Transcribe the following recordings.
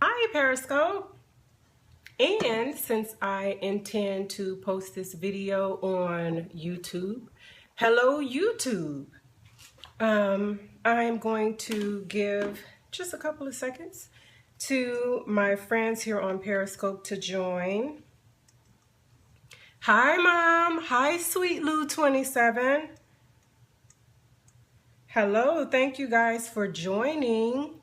Hi Periscope. And since I intend to post this video on YouTube, hello YouTube. I'm going to give just a couple of seconds to my friends here on Periscope to join. Hi Mom, hi Sweet Lou 27. Hello, thank you guys for joining.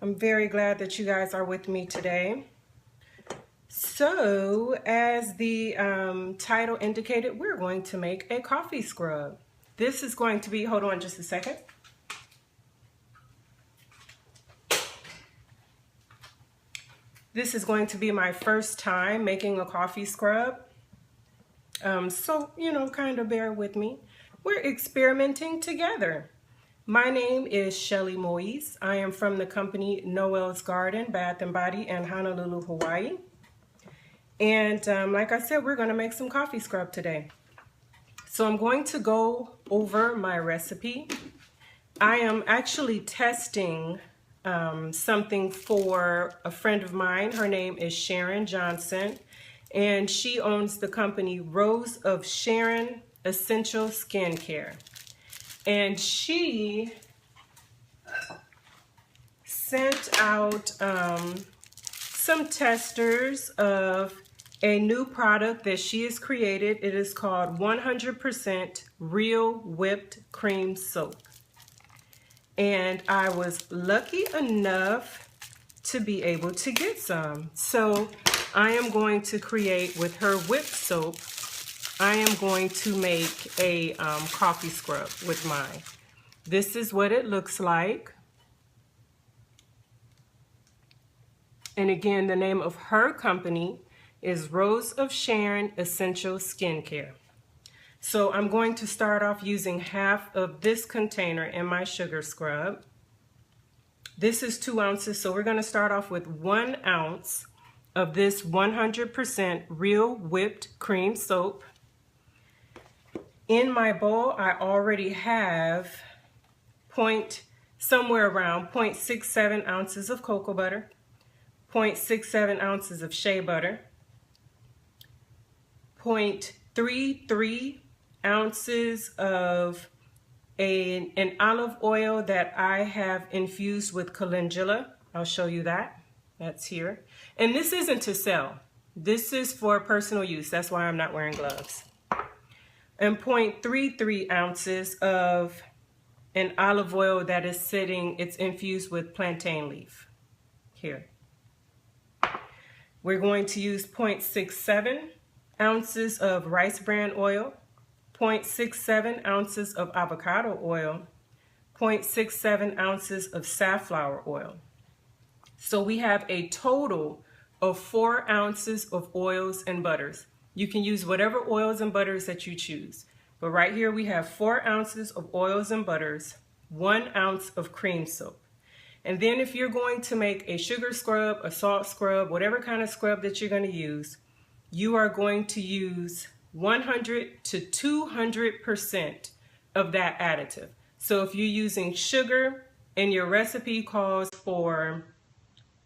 I'm very glad that you guys are with me today. So, as the title indicated, we're going to make a coffee scrub. This is going to be, hold on just a second. This is going to be my first time making a coffee scrub. So, kind of bear with me. We're experimenting together. My name is Shelly Moise. I am from the company Noel's Garden, Bath & Body in Honolulu, Hawaii. And like I said, we're going to make some coffee scrub today. So I'm going to go over my recipe. I am actually testing something for a friend of mine. Her name is Sharon Johnson, and she owns the company Rose of Sharon Essential Skincare. And she sent out some testers of a new product that she has created. It is called 100% Real Whipped Cream Soap. And I was lucky enough to be able to get some. So I am going to create, with her whipped soap, I am going to make a coffee scrub with mine. This is what it looks like. And again, the name of her company is Rose of Sharon Essential Skincare. So I'm going to start off using half of this container in my sugar scrub. This is 2 ounces, so we're going to start off with 1 ounce of this 100% real whipped cream soap. In my bowl, I already have somewhere around 0.67 ounces of cocoa butter, 0.67 ounces of shea butter, 0.33 ounces of an olive oil that I have infused with calendula. I'll show you that. That's here. And this isn't to sell. This is for personal use. That's why I'm not wearing gloves. And 0.33 ounces of an olive oil that is it's infused with plantain leaf. Here. We're going to use 0.67 ounces of rice bran oil, 0.67 ounces of avocado oil, 0.67 ounces of safflower oil. So we have a total of 4 ounces of oils and butters. You can use whatever oils and butters that you choose. But right here we have 4 ounces of oils and butters, 1 ounce of cream soap. And then if you're going to make a sugar scrub, a salt scrub, whatever kind of scrub that you're going to use, you are going to use 100 to 200% of that additive. So if you're using sugar and your recipe calls for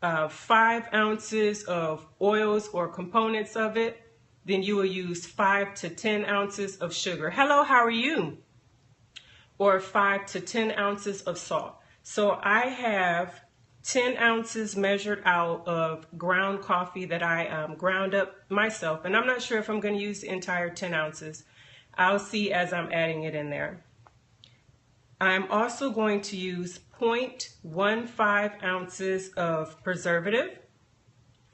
5 ounces of oils or components of it, then you will use 5 to 10 ounces of sugar. Hello, how are you? Or 5 to 10 ounces of salt. So I have 10 ounces measured out of ground coffee that I ground up myself. And I'm not sure if I'm going to use the entire 10 ounces. I'll see as I'm adding it in there. I'm also going to use 0.15 ounces of preservative.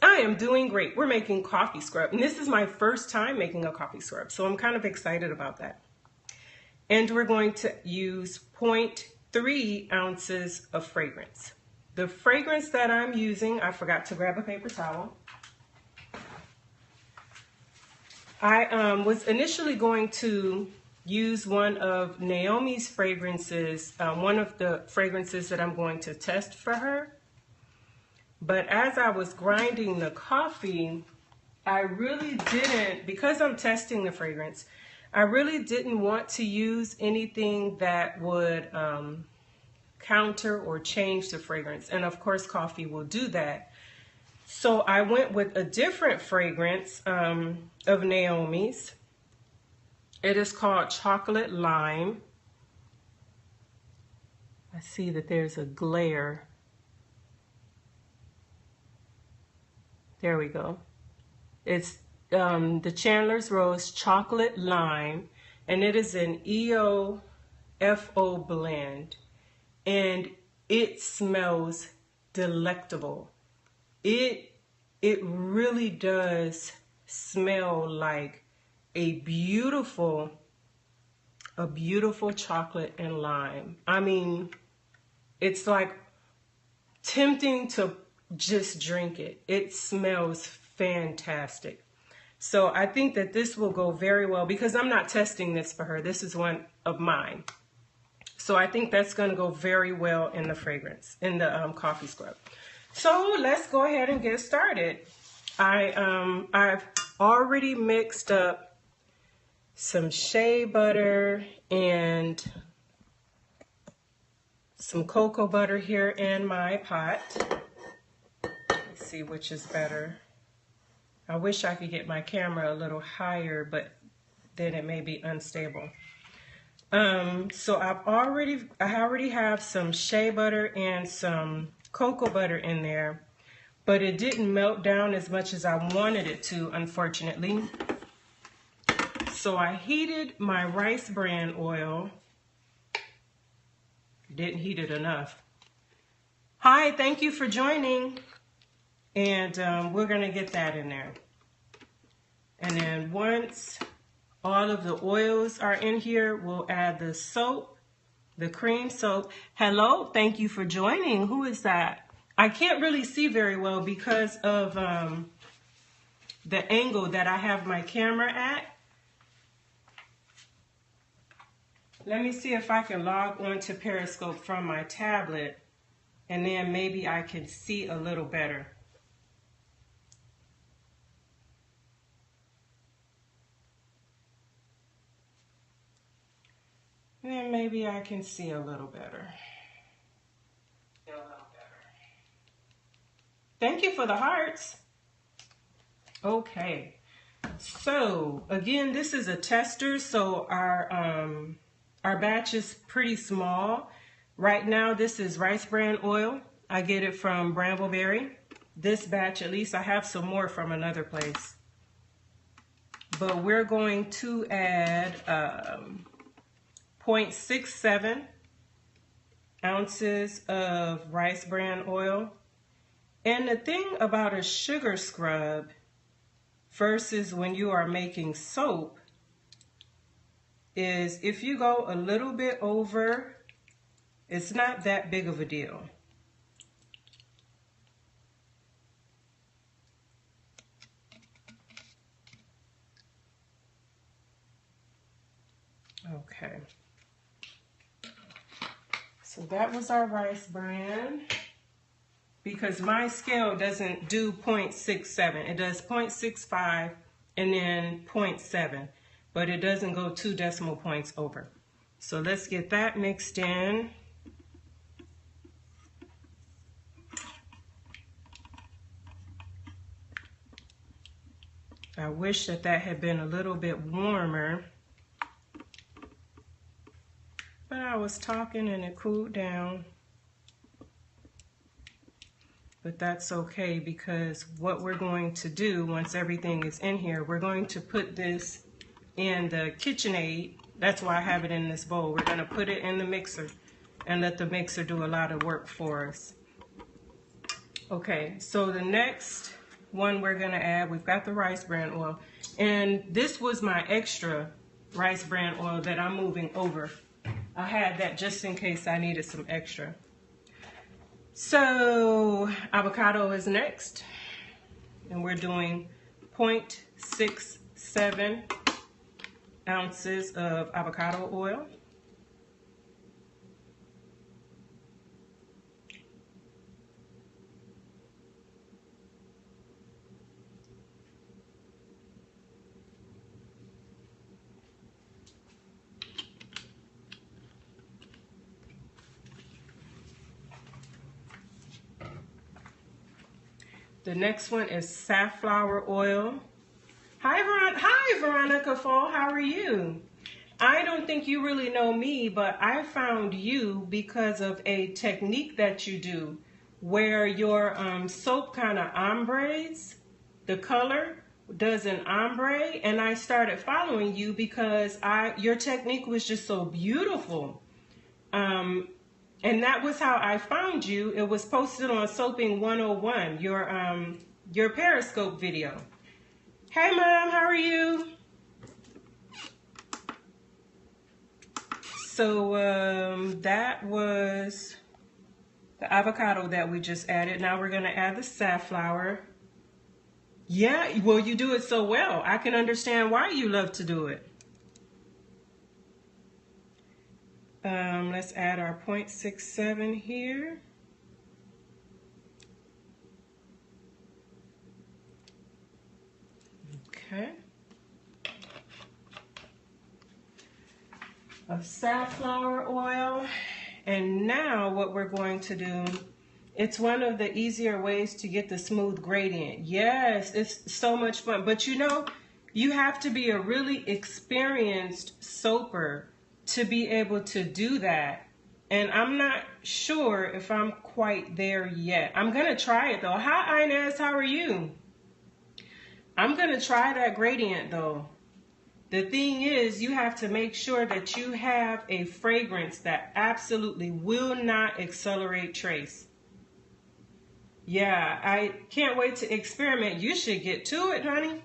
I am doing great. We're making coffee scrub. And this is my first time making a coffee scrub. So I'm kind of excited about that. And we're going to use 0.3 ounces of fragrance. The fragrance that I'm using, I forgot to grab a paper towel. I was initially going to use one of Naomi's fragrances, one of the fragrances that I'm going to test for her. But as I was grinding the coffee, I really didn't, because I'm testing the fragrance, I really didn't want to use anything that would counter or change the fragrance. And of course, coffee will do that. So I went with a different fragrance of Naomi's. It is called Chocolate Lime. I see that there's a glare. There we go. It's the Chandler's Rose Chocolate Lime, and it is an EOFO blend, and it smells delectable. It really does smell like a beautiful chocolate and lime. I mean, it's like tempting to just drink it. It smells fantastic. So I think that this will go very well because I'm not testing this for her. This is one of mine. So I think that's going to go very well in the fragrance, in the coffee scrub. So let's go ahead and get started. I've already mixed up some shea butter and some cocoa butter here in my pot. Let's see which is better. I wish I could get my camera a little higher, but then it may be unstable. So I already have some shea butter and some cocoa butter in there, but it didn't melt down as much as I wanted it to, unfortunately. So I heated my rice bran oil. Didn't heat it enough. Hi, thank you for joining. And we're going to get that in there. And then once all of the oils are in here, we'll add the soap, the cream soap. Hello, thank you for joining. Who is that? I can't really see very well because of the angle that I have my camera at. Let me see if I can log on to Periscope from my tablet, and then maybe I can see a little better. Then maybe I can see a little better. Thank you for the hearts. Okay. So again, this is a tester, so our batch is pretty small. Right now, this is rice bran oil. I get it from Brambleberry. This batch, at least, I have some more from another place. But we're going to add 0.67 ounces of rice bran oil. And the thing about a sugar scrub versus when you are making soap is if you go a little bit over, it's not that big of a deal. Okay. So that was our rice bran. Because my scale doesn't do 0.67. It does 0.65 and then 0.7. But it doesn't go 2 decimal points over. So let's get that mixed in. I wish that had been a little bit warmer. But I was talking and it cooled down. But that's okay because what we're going to do once everything is in here, we're going to put this in the KitchenAid. That's why I have it in this bowl. We're going to put it in the mixer and let the mixer do a lot of work for us. Okay, so the next one we're going to add, we've got the rice bran oil. And this was my extra rice bran oil that I'm moving over. I had that just in case I needed some extra. So avocado is next, and we're doing 0.67 ounces of avocado oil. The next one is safflower oil. Hi, Veronica Fall. How are you? I don't think you really know me, but I found you because of a technique that you do where your soap kind of ombres, the color does an ombre, and I started following you because your technique was just so beautiful. And that was how I found you. It was posted on Soaping 101, your Periscope video. Hey Mom, how are you? So that was the avocado that we just added. Now we're going to add the safflower. Yeah, well, you do it so well. I can understand why you love to do it. Let's add our 0.67 here. Okay. Of safflower oil. And now what we're going to do, it's one of the easier ways to get the smooth gradient. Yes, it's so much fun. But you know, you have to be a really experienced soaper to be able to do that. And I'm not sure if I'm quite there yet. I'm going to try it though. Hi Inez, how are you? I'm going to try that gradient though. The thing is, you have to make sure that you have a fragrance that absolutely will not accelerate trace. Yeah, I can't wait to experiment. You should get to it, honey.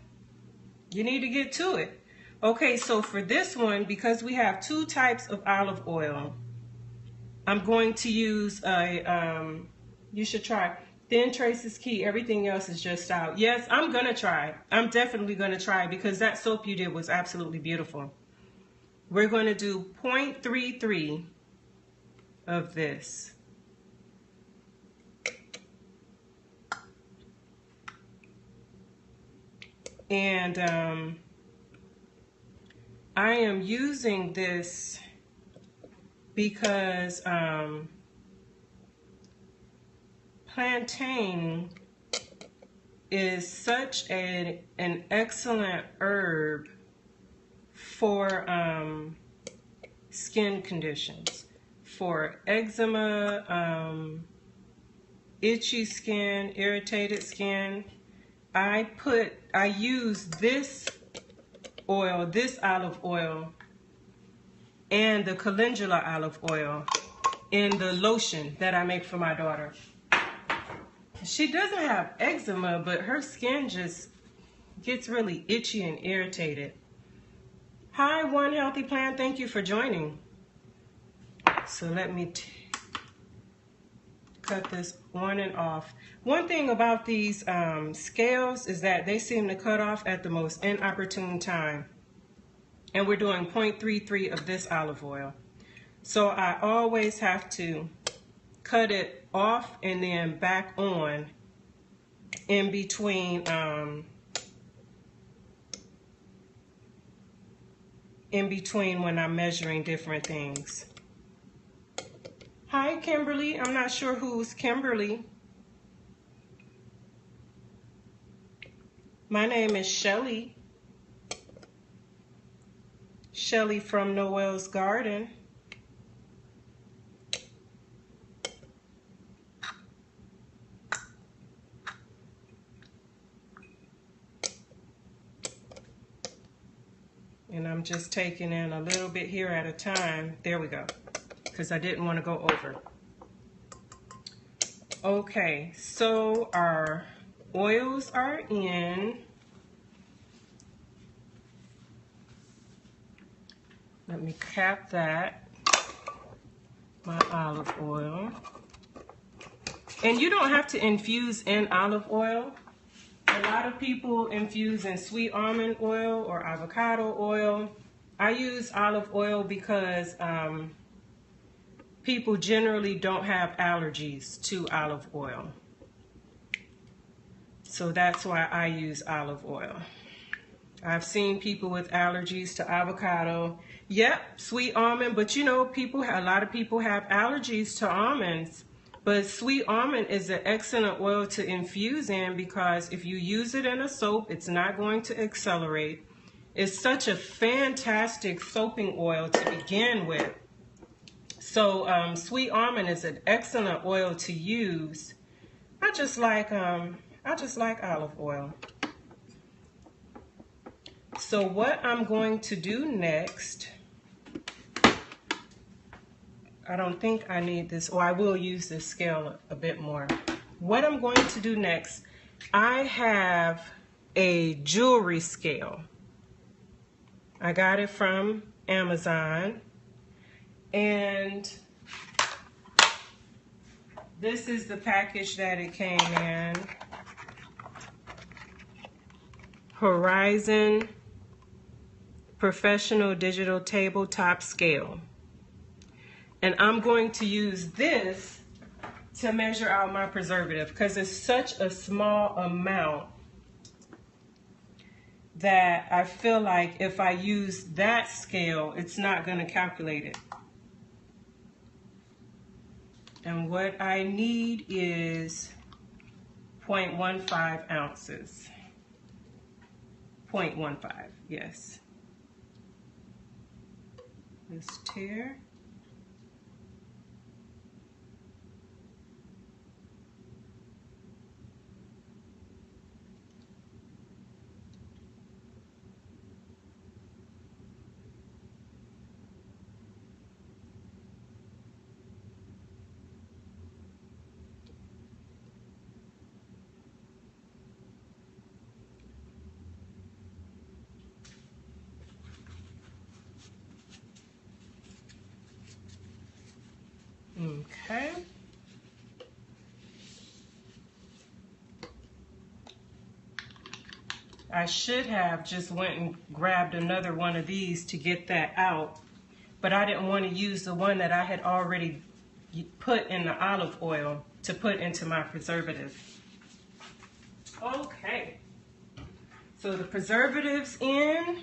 You need to get to it. Okay, so for this one, because we have two types of olive oil, I'm going to use you should try. Thin trace is key. Everything else is just out. Yes, I'm going to try. I'm definitely going to try because that soap you did was absolutely beautiful. We're going to do 0.33 of this. And I am using this because plantain is such an excellent herb for skin conditions, for eczema, itchy skin, irritated skin. I use this oil, this olive oil, and the calendula olive oil in the lotion that I make for my daughter. She doesn't have eczema, but her skin just gets really itchy and irritated. Hi, One Healthy Plan. Thank you for joining. So let me cut this on and off. One thing about these scales is that they seem to cut off at the most inopportune time. And we're doing 0.33 of this olive oil. So I always have to cut it off and then back on in between when I'm measuring different things. Hi Kimberly, I'm not sure who's Kimberly. My name is Shelly. Shelly from Noel's Garden. And I'm just taking in a little bit here at a time. There we go. Because I didn't want to go over. Okay, so our oils are in. Let me cap that. My olive oil. And you don't have to infuse in olive oil. A lot of people infuse in sweet almond oil or avocado oil. I use olive oil because people generally don't have allergies to olive oil. So that's why I use olive oil. I've seen people with allergies to avocado. Yep, sweet almond, but you know, a lot of people have allergies to almonds. But sweet almond is an excellent oil to infuse in because if you use it in a soap, it's not going to accelerate. It's such a fantastic soaping oil to begin with. So sweet almond is an excellent oil to use. I just like olive oil. So what I'm going to do next, I don't think I need this, or I will use this scale a bit more. What I'm going to do next, I have a jewelry scale. I got it from Amazon, and this is the package that it came in. Horizon Professional Digital Tabletop Scale. And I'm going to use this to measure out my preservative because it's such a small amount that I feel like if I use that scale, it's not going to calculate it. And what I need is 0.15 ounces. 0.15, yes. This tear. Okay. I should have just went and grabbed another one of these to get that out, but I didn't want to use the one that I had already put in the olive oil to put into my preservative. Okay. So the preservative's in.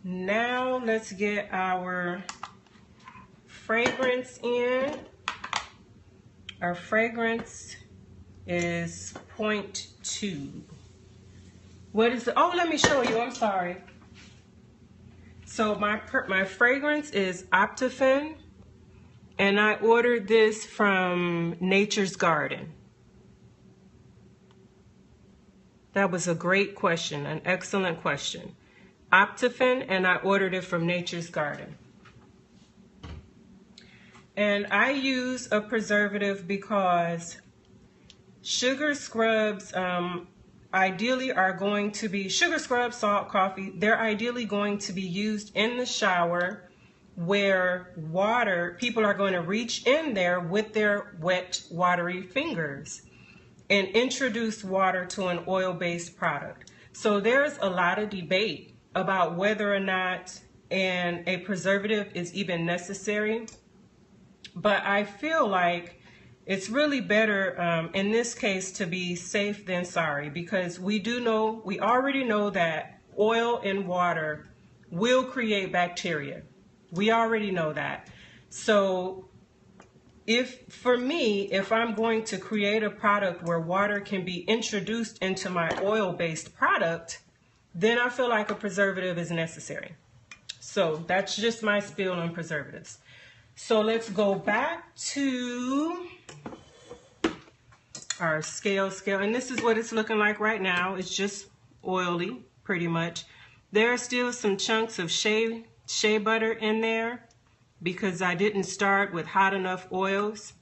Now let's get our fragrance in. Our fragrance is 0.2. What is the, oh, let me show you, I'm sorry. So my fragrance is Optifin, and I ordered this from Nature's Garden. That was a great question, an excellent question. Optifin, and I ordered it from Nature's Garden. And I use a preservative because sugar scrubs ideally are going to be, sugar scrubs, salt, coffee, they're ideally going to be used in the shower where water, people are going to reach in there with their wet, watery fingers and introduce water to an oil-based product. So there's a lot of debate about whether or not a preservative is even necessary. But I feel like it's really better in this case to be safe than sorry, because we already know that oil and water will create bacteria. We already know that. So for me, if I'm going to create a product where water can be introduced into my oil-based product, then I feel like a preservative is necessary. So that's just my spiel on preservatives. So let's go back to our scale, and this is what it's looking like right now. It's just oily, pretty much. There are still some chunks of shea butter in there because I didn't start with hot enough oils,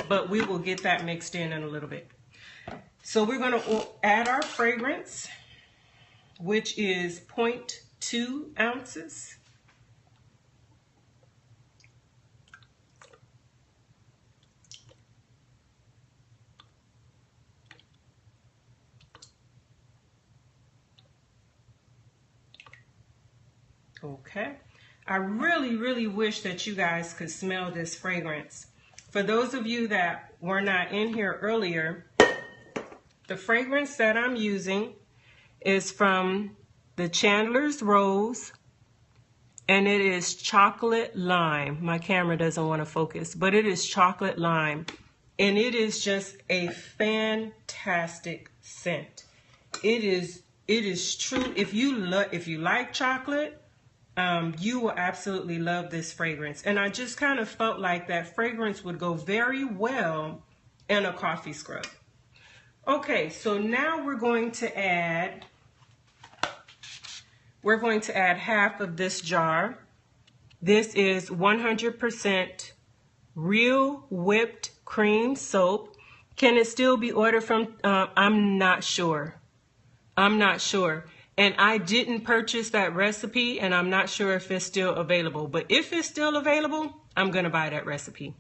but we will get that mixed in a little bit. So we're going to add our fragrance, which is 0.2 ounces. Okay, I really, really wish that you guys could smell this fragrance. For those of you that were not in here earlier, the fragrance that I'm using is from the Chandler's Rose and it is chocolate lime. My camera doesn't want to focus, but it is chocolate lime, and it is just a fantastic scent. It is true. If you like chocolate, you will absolutely love this fragrance. And I just kind of felt like that fragrance would go very well in a coffee scrub. Okay, so now we're going to add half of this jar. This is 100% real whipped cream soap. Can it still be ordered from, I'm not sure. And I didn't purchase that recipe, and I'm not sure if it's still available. But if it's still available, I'm going to buy that recipe.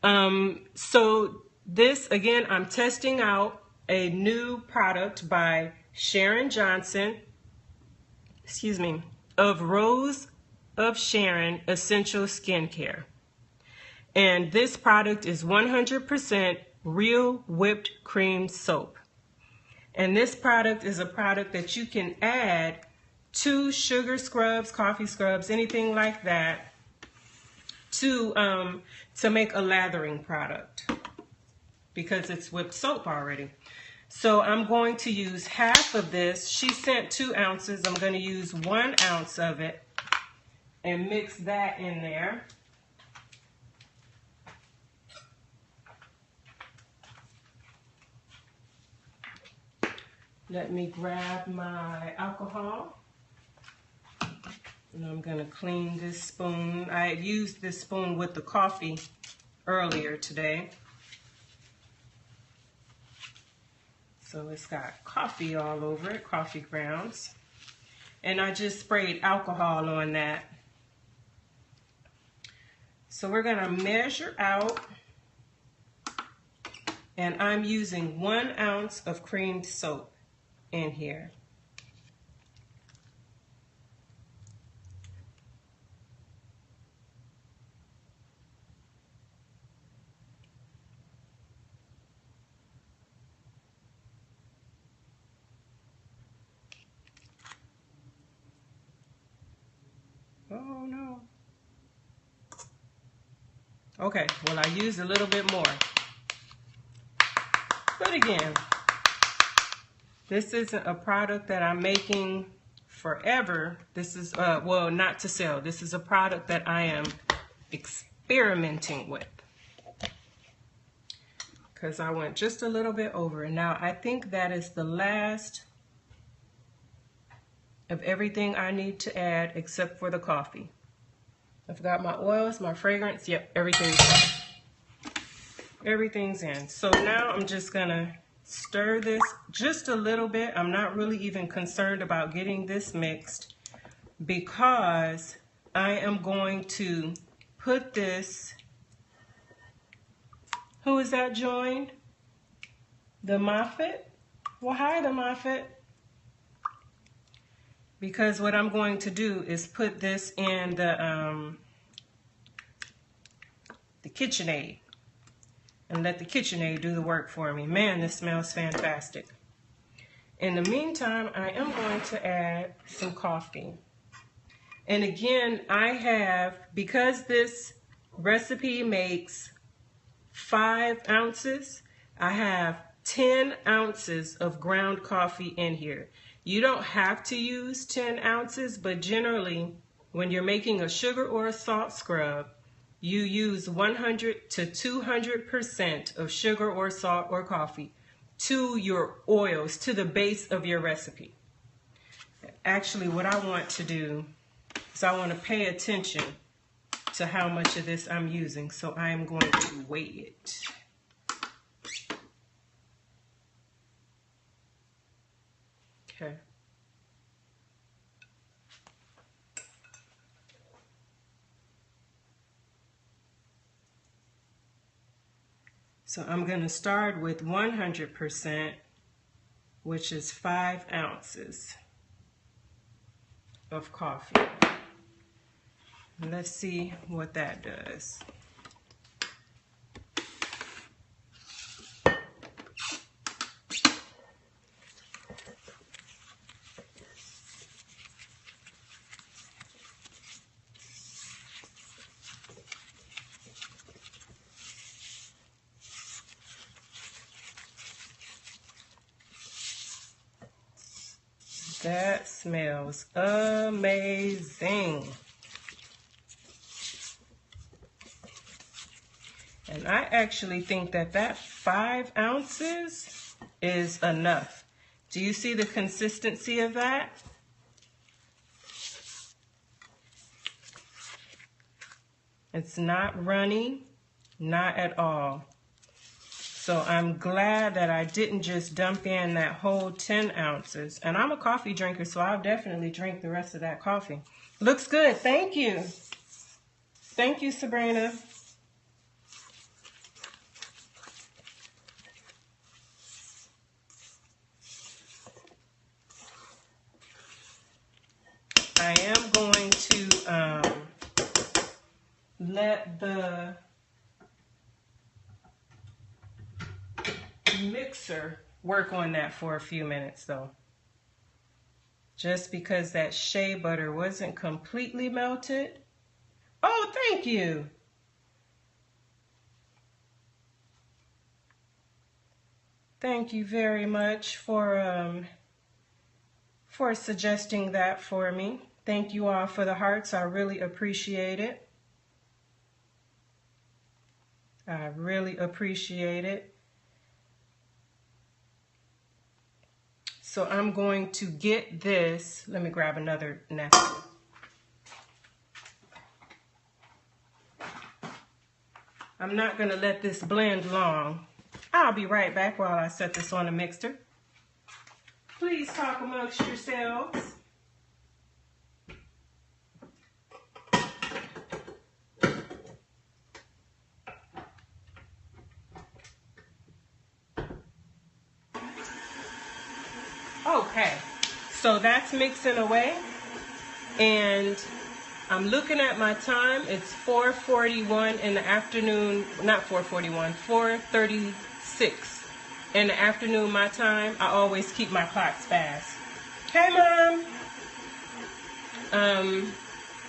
So this, again, I'm testing out a new product by Sharon Johnson, of Rose of Sharon Essential Skincare. And this product is 100% real whipped cream soap. And this product is a product that you can add to sugar scrubs, coffee scrubs, anything like that, to make a lathering product, because it's whipped soap already. So I'm going to use half of this. She sent 2 ounces. I'm going to use 1 ounce of it and mix that in there. Let me grab my alcohol, and I'm going to clean this spoon. I used this spoon with the coffee earlier today, so it's got coffee all over it, coffee grounds, and I just sprayed alcohol on that. So we're going to measure out, and I'm using 1 ounce of creamed soap in here. Oh no. Okay, well, I used a little bit more. But again, this isn't a product that I'm making forever. This is, well, not to sell. This is a product that I am experimenting with, because I went just a little bit over. And now I think that is the last of everything I need to add except for the coffee. I forgot my oils, my fragrance. Yep, everything's in. So now I'm just gonna stir this just a little bit. I'm not really even concerned about getting this mixed, because I am going to put this, who is that joined? The Moffat? Well, hi, the Moffat. Because what I'm going to do is put this in the KitchenAid, and let the KitchenAid do the work for me. Man, this smells fantastic. In the meantime, I am going to add some coffee. And again, I have, because this recipe makes 5 ounces, I have 10 ounces of ground coffee in here. You don't have to use 10 ounces, but generally, when you're making a sugar or a salt scrub, you use 100 to 200% of sugar or salt or coffee to your oils, to the base of your recipe. Actually, what I want to do is I want to pay attention to how much of this I'm using, so I am going to weigh it. Okay. So I'm going to start with 100%, which is 5 ounces of coffee. Let's see what that does. That smells amazing. And I actually think that 5 ounces is enough. Do you see the consistency of that? It's not runny, not at all. So I'm glad that I didn't just dump in that whole 10 ounces. And I'm a coffee drinker, so I'll definitely drink the rest of that coffee. Looks good. Thank you. Thank you, Sabrina. I am going to let the mixer work on that for a few minutes though. Just because that shea butter wasn't completely melted. Oh, thank you. Thank you very much for suggesting that for me. Thank you all for the hearts. I really appreciate it. I really appreciate it. So I'm going to get this. Let me grab another napkin. I'm not going to let this blend long. I'll be right back while I set this on a mixer. Please talk amongst yourselves. Okay, so that's mixing away, and I'm looking at my time. It's 4:41 in the afternoon, not 4:41, 4:36 in the afternoon my time. I always keep my clocks fast. Hey, Mom.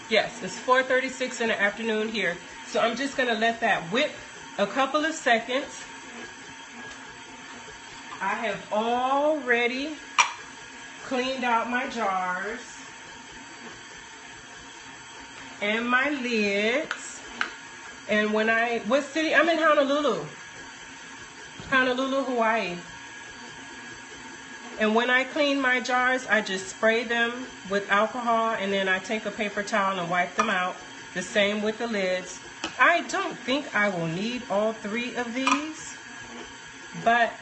Yes, it's 4:36 in the afternoon here. So I'm just gonna let that whip a couple of seconds. I have already cleaned out my jars and my lids. And when what city? I'm in Honolulu, Hawaii. And when I clean my jars, I just spray them with alcohol, and then I take a paper towel and wipe them out. The same with the lids. I don't think I will need all 3 of these, but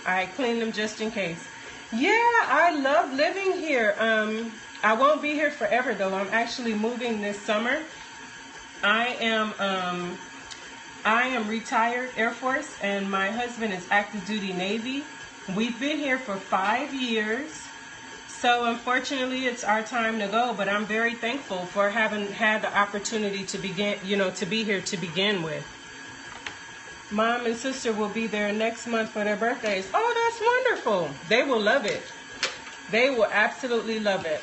I clean them just in case. Yeah, I love living here. I won't be here forever though. I'm actually moving this summer. I am retired Air Force, and my husband is active duty Navy. We've been here for 5 years. So unfortunately it's our time to go, but I'm very thankful for having had the opportunity to be here to begin with. Mom and sister will be there next month for their birthdays. Oh, that's wonderful. They will love it. They will absolutely love it.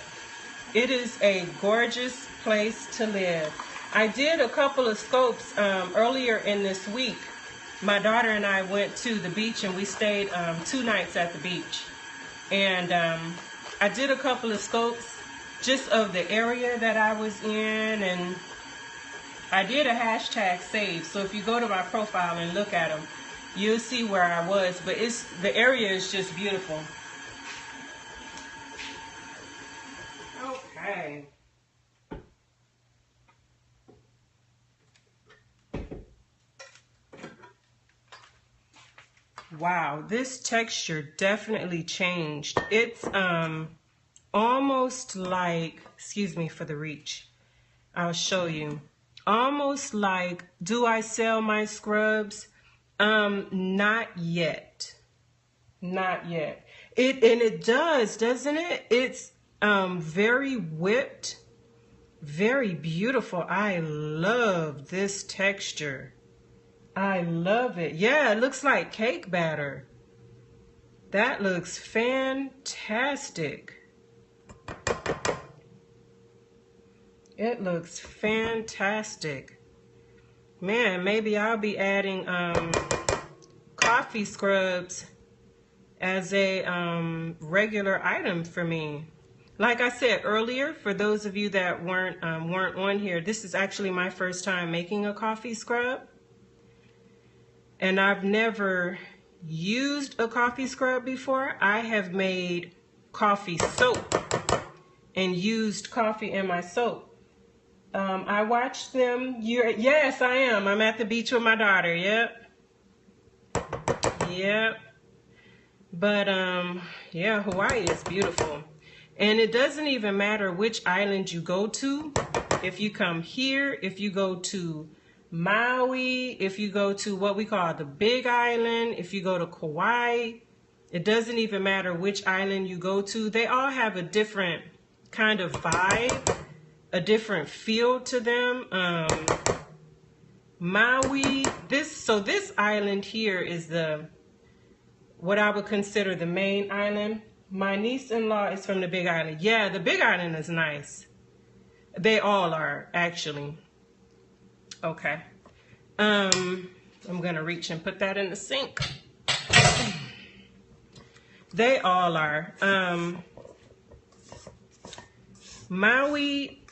It is a gorgeous place to live. I did a couple of scopes earlier in this week. My daughter and I went to the beach, and we stayed 2 nights at the beach. And I did a couple of scopes just of the area that I was in, and I did a hashtag save, so if you go to my profile and look at them, you'll see where I was, but the area is just beautiful. Okay. Wow, this texture definitely changed. It's almost like, excuse me for the reach, I'll show you. Almost like, do I sell my scrubs? Not yet. Not yet. It does, doesn't it? It's very whipped, very beautiful. I love this texture. I love it. Yeah, it looks like cake batter. That looks fantastic. It looks fantastic. Man, maybe I'll be adding coffee scrubs as a regular item for me. Like I said earlier, for those of you that weren't on here, this is actually my first time making a coffee scrub. And I've never used a coffee scrub before. I have made coffee soap and used coffee in my soap. I watched them. Yes, I am. I'm at the beach with my daughter. Yep. But yeah, Hawaii is beautiful. And it doesn't even matter which island you go to. If you come here, if you go to Maui, if you go to what we call the Big Island, if you go to Kauai, it doesn't even matter which island you go to. They all have a different kind of vibe, a different feel to them. Maui, this island here is what I would consider the main island. My niece-in-law is from the Big Island. Yeah, the Big Island is nice. They all are, actually. Okay. I'm gonna reach and put that in the sink. They all are. Maui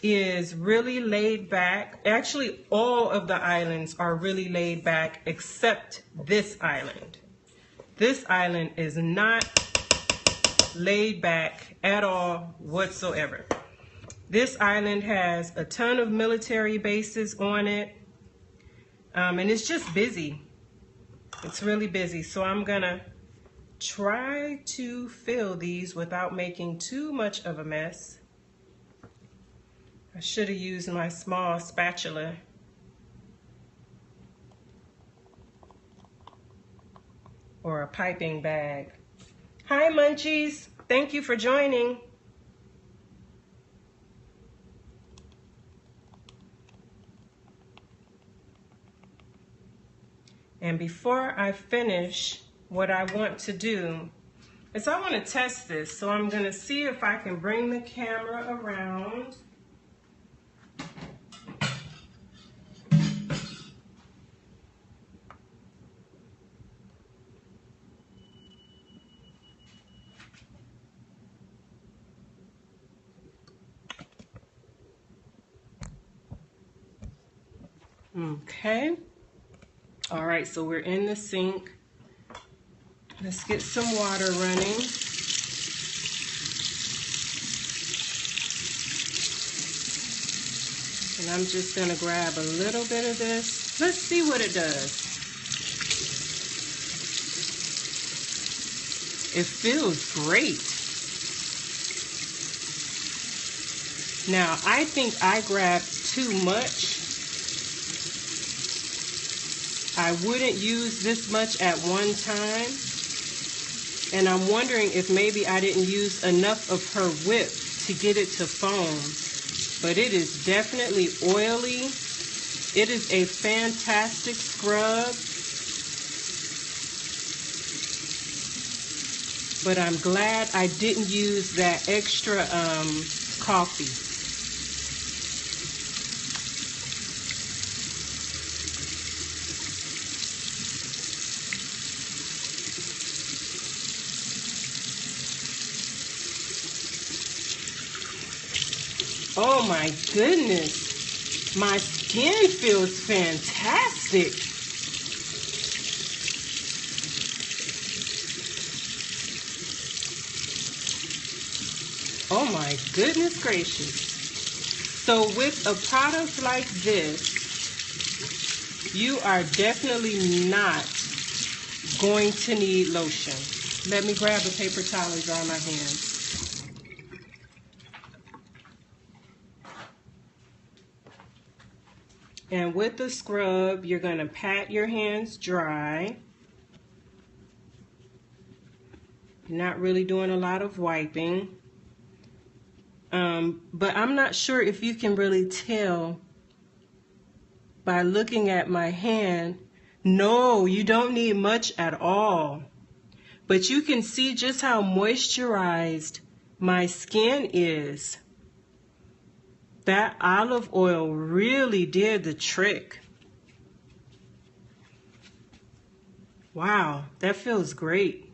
is really laid back. Actually, all of the islands are really laid back except this island. This island is not laid back at all whatsoever. This island has a ton of military bases on it, and it's just busy. It's really busy. So I'm gonna try to fill these without making too much of a mess. I should have used my small spatula. Or a piping bag. Hi Munchies, thank you for joining. And before I finish, what I want to do is I want to test this. So I'm going to see if I can bring the camera around. Okay. All right, so we're in the sink. Let's get some water running. And I'm just gonna grab a little bit of this. Let's see what it does. It feels great. Now, I think I grabbed too much. I wouldn't use this much at one time. And I'm wondering if maybe I didn't use enough of her whip to get it to foam. But it is definitely oily. It is a fantastic scrub. But I'm glad I didn't use that extra coffee. Oh my goodness, my skin feels fantastic. Oh my goodness gracious. So with a product like this, you are definitely not going to need lotion. Let me grab a paper towel and dry my hands. And with the scrub, you're going to pat your hands dry. Not really doing a lot of wiping. But I'm not sure if you can really tell by looking at my hand. No, you don't need much at all. But you can see just how moisturized my skin is. That olive oil really did the trick. Wow, that feels great.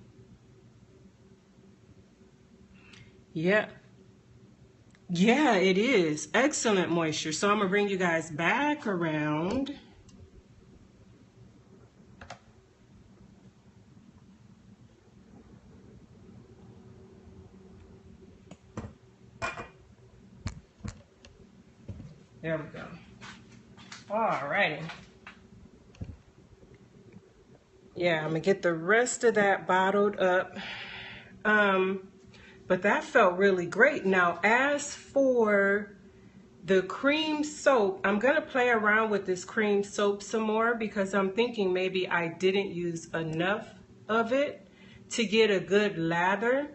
Yeah, Yeah, it is. Excellent moisture. So I'm going to bring you guys back around. There we go. All righty. Yeah, I'm going to get the rest of that bottled up. But that felt really great. Now, as for the cream soap, I'm going to play around with this cream soap some more because I'm thinking maybe I didn't use enough of it to get a good lather.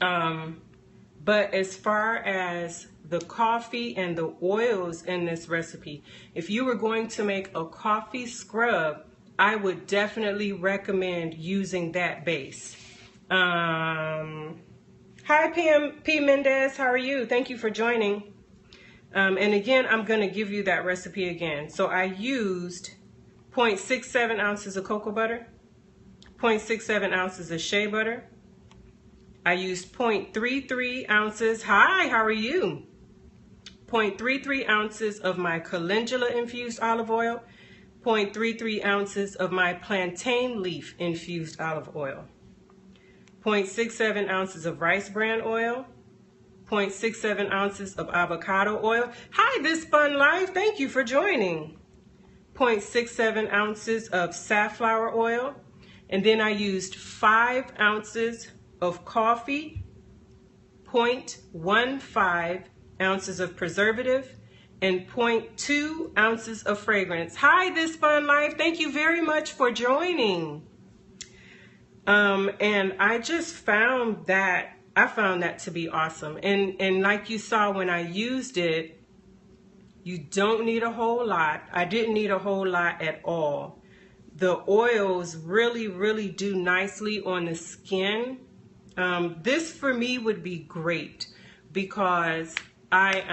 But as far as the coffee and the oils in this recipe, if you were going to make a coffee scrub, I would definitely recommend using that base. Hi, P. Mendez. How are you? Thank you for joining. And again, I'm going to give you that recipe again. So I used 0.67 ounces of cocoa butter, 0.67 ounces of shea butter. I used 0.33 ounces. Hi, how are you? 0.33 ounces of my calendula infused olive oil, 0.33 ounces of my plantain leaf infused olive oil, 0.67 ounces of rice bran oil, 0.67 ounces of avocado oil. Hi, This Fun Life. Thank you for joining. 0.67 ounces of safflower oil. And then I used 5 ounces of coffee, 0.15 ounces of preservative, and 0.2 ounces of fragrance. Hi, This Fun Life. Thank you very much for joining. And I just found that to be awesome. And like you saw when I used it, you don't need a whole lot. I didn't need a whole lot at all. The oils really, really do nicely on the skin. This for me would be great because I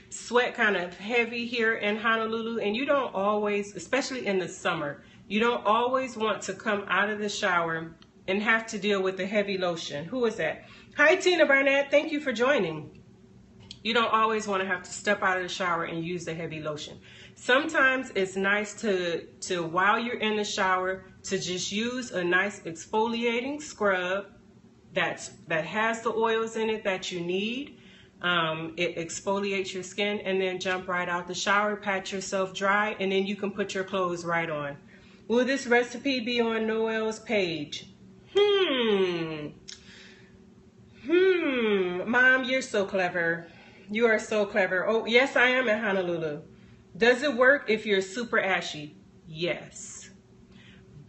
sweat kind of heavy here in Honolulu, and you don't always, especially in the summer, you don't always want to come out of the shower and have to deal with the heavy lotion. Who is that? Hi, Tina Barnett. Thank you for joining. You don't always want to have to step out of the shower and use the heavy lotion. Sometimes it's nice to while you're in the shower, to just use a nice exfoliating scrub that has the oils in it that you need. It exfoliates your skin, and then jump right out the shower, pat yourself dry, and then you can put your clothes right on. Will this recipe be on Noel's page? Mom, you're so clever. You are so clever. Oh, yes, I am in Honolulu. Does it work if you're super ashy? Yes.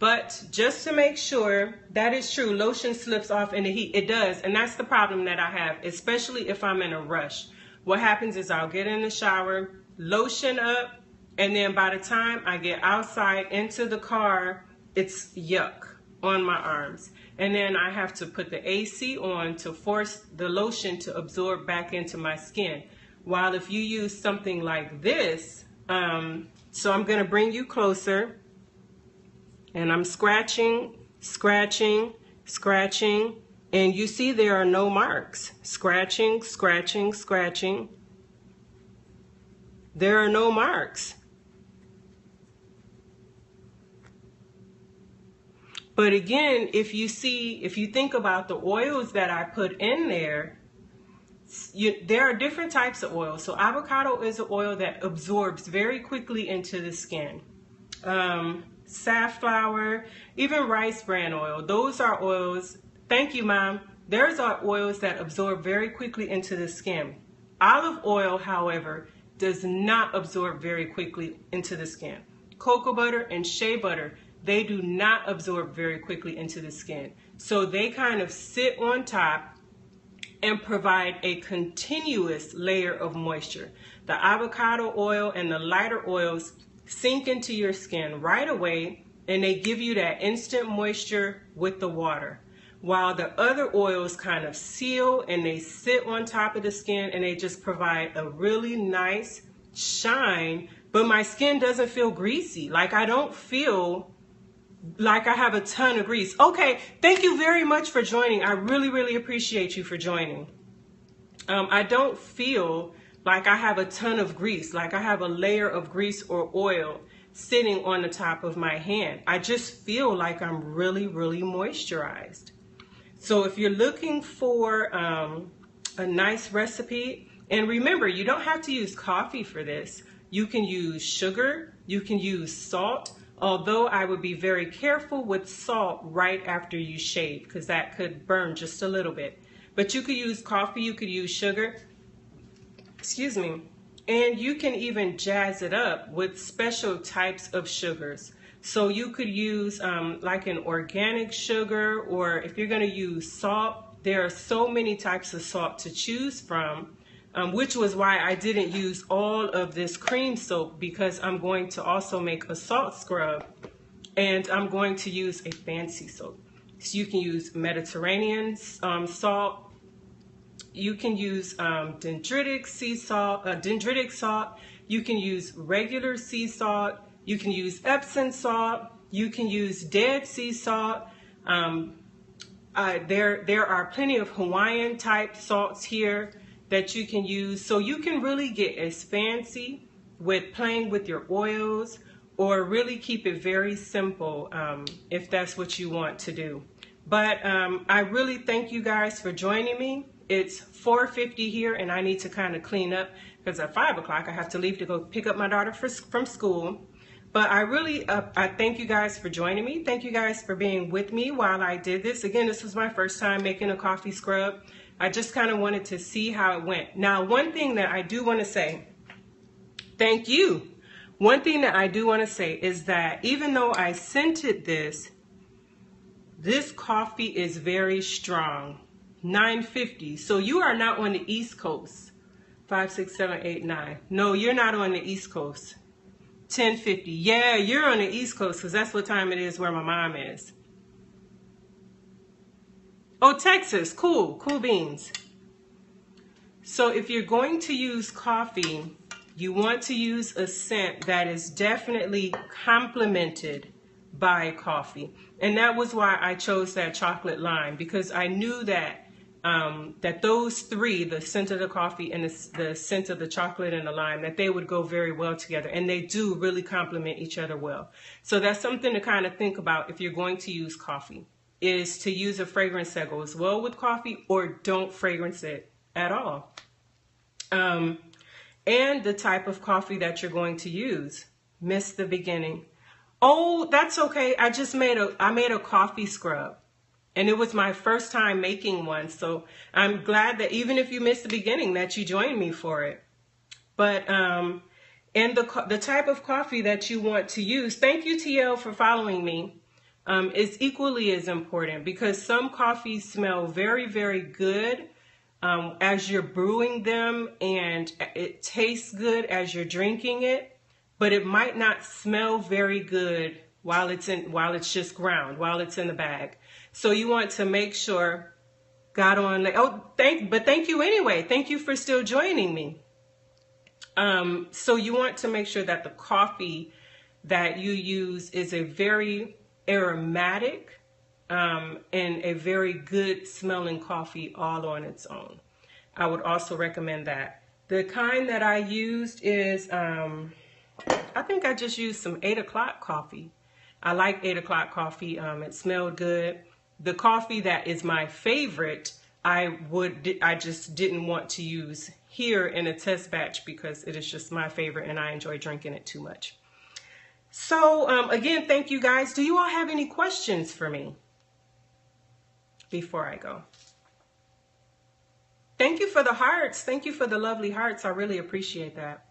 But just to make sure, that is true. Lotion slips off in the heat. It does. And that's the problem that I have, especially if I'm in a rush. What happens is I'll get in the shower, lotion up, and then by the time I get outside into the car, it's yuck on my arms. And then I have to put the AC on to force the lotion to absorb back into my skin. While if you use something like this, so I'm going to bring you closer. And I'm scratching, scratching, scratching. And you see there are no marks. Scratching, scratching, scratching. There are no marks. But again, if you think about the oils that I put in there, there are different types of oils. So avocado is an oil that absorbs very quickly into the skin. Safflower, even rice bran oil, those are oils. Thank you, Mom. Those are oils that absorb very quickly into the skin. Olive oil, however, does not absorb very quickly into the skin. Cocoa butter and shea butter, they do not absorb very quickly into the skin. So they kind of sit on top and provide a continuous layer of moisture. The avocado oil and the lighter oils sink into your skin right away, and they give you that instant moisture with the water. While the other oils kind of seal and they sit on top of the skin, and they just provide a really nice shine, but my skin doesn't feel greasy. Like I don't feel Like I have a ton of grease. Okay, thank you very much for joining. I really, really appreciate you for joining. I don't feel like I have a ton of grease, like I have a layer of grease or oil sitting on the top of my hand. I just feel like I'm really, really moisturized. So if you're looking for a nice recipe, and remember, you don't have to use coffee for this. You can use sugar, you can use salt, although I would be very careful with salt right after you shave because that could burn just a little bit. But you could use coffee, you could use sugar, excuse me, and you can even jazz it up with special types of sugars. So you could use like an organic sugar, or if you're going to use salt, there are so many types of salt to choose from, which was why I didn't use all of this cream soap, because I'm going to also make a salt scrub and I'm going to use a fancy soap. So you can use Mediterranean salt. You can use dendritic salt. You can use regular sea salt. You can use Epsom salt. You can use Dead Sea salt. There are plenty of Hawaiian type salts here that you can use. So you can really get as fancy with playing with your oils, or really keep it very simple if that's what you want to do. But I really thank you guys for joining me. It's 4:50 here and I need to kind of clean up because at 5 o'clock I have to leave to go pick up my daughter from school. But I really, I thank you guys for joining me. Thank you guys for being with me while I did this. Again, this was my first time making a coffee scrub. I just kind of wanted to see how it went. Now, one thing that I do want to say, thank you. One thing that I do want to say is that even though I scented this coffee is very strong. 950. So you are not on the East Coast. 5, 6, 7, 8, 9. No, you're not on the East Coast. 1050. Yeah, you're on the East Coast because that's what time it is where my mom is. Oh, Texas. Cool. Cool beans. So if you're going to use coffee, you want to use a scent that is definitely complemented by coffee. And that was why I chose that chocolate lime, because I knew that that those three, the scent of the coffee and the scent of the chocolate and the lime, that they would go very well together, and they do really complement each other well. So that's something to kind of think about if you're going to use coffee, is to use a fragrance that goes well with coffee, or don't fragrance it at all. And the type of coffee that you're going to use. Missed the beginning. Oh, that's okay. I made a coffee scrub. And it was my first time making one. So I'm glad that even if you missed the beginning, that you joined me for it. But and the type of coffee that you want to use, thank you TL for following me, is equally as important, because some coffees smell very, very good as you're brewing them, and it tastes good as you're drinking it, but it might not smell very good while it's just ground, while it's in the bag. So you want to make sure, thank you anyway. Thank you for still joining me. So you want to make sure that the coffee that you use is a very aromatic and a very good smelling coffee all on its own. I would also recommend that. The kind that I used is, I think I just used some 8 o'clock coffee. I like 8 o'clock coffee. It smelled good. The coffee that is my favorite, I just didn't want to use here in a test batch because it is just my favorite and I enjoy drinking it too much. So again, thank you guys. Do you all have any questions for me before I go? Thank you for the hearts. Thank you for the lovely hearts. I really appreciate that.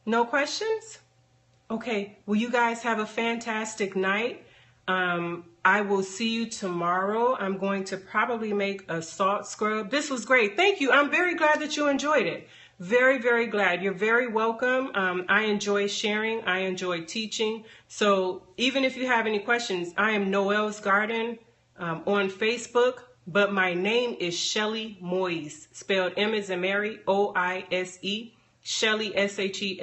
No questions? Okay, well, you guys have a fantastic night. I will see you tomorrow. I'm going to probably make a salt scrub. This was great. Thank you. I'm very glad that you enjoyed it. Very, very glad. You're very welcome. I enjoy sharing. I enjoy teaching. So even if you have any questions, I am Noelle's Garden on Facebook, but my name is Shelly Moise, spelled M as in Mary, O-I-S-E. Shelley, Shelley,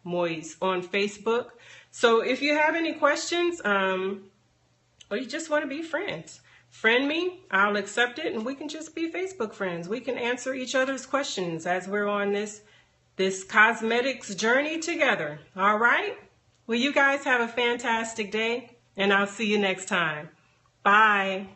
Moise on Facebook. So if you have any questions, or you just want to be friends, friend me, I'll accept it, and we can just be Facebook friends. We can answer each other's questions as we're on this cosmetics journey together. All right? Well, you guys have a fantastic day, and I'll see you next time. Bye.